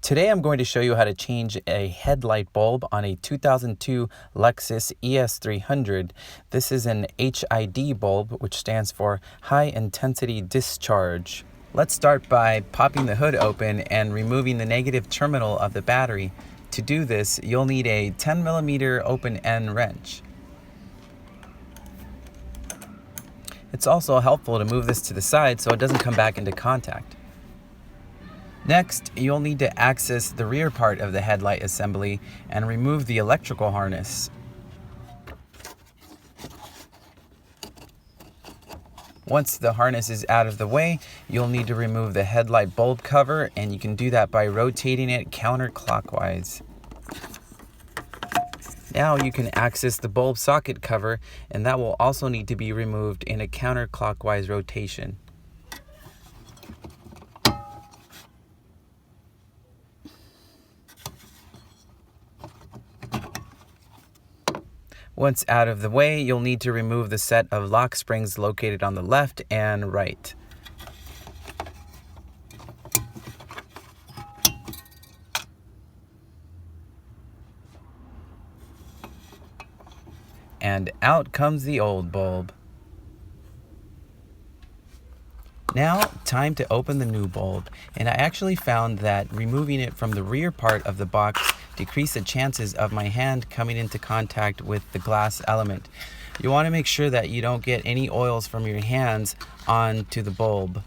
Today I'm going to show you how to change a headlight bulb on a 2002 Lexus ES300. This is an HID bulb, which stands for High Intensity Discharge. Let's start by popping the hood open and removing the negative terminal of the battery. To do this, you'll need a 10mm open end wrench. It's also helpful to move this to the side so it doesn't come back into contact. Next, you'll need to access the rear part of the headlight assembly and remove the electrical harness. Once the harness is out of the way, you'll need to remove the headlight bulb cover, and you can do that by rotating it counterclockwise. Now you can access the bulb socket cover, and that will also need to be removed in a counterclockwise rotation. Once out of the way, you'll need to remove the set of lock springs located on the left and right. And out comes the old bulb. Now, time to open the new bulb, and I actually found that removing it from the rear part of the box decreased the chances of my hand coming into contact with the glass element. You want to make sure that you don't get any oils from your hands onto the bulb.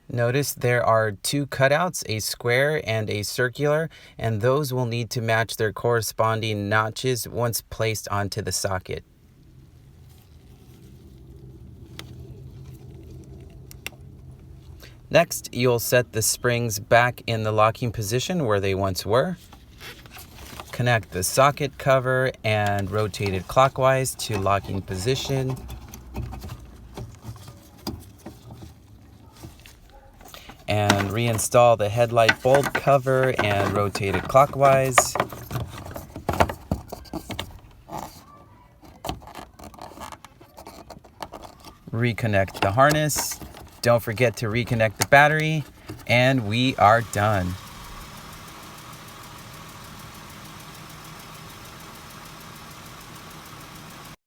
Notice there are two cutouts, a square and a circular, and those will need to match their corresponding notches once placed onto the socket. Next, you'll set the springs back in the locking position where they once were. Connect the socket cover and rotate it clockwise to locking position. And reinstall the headlight bulb cover and rotate it clockwise. Reconnect the harness. Don't forget to reconnect the battery, and we are done.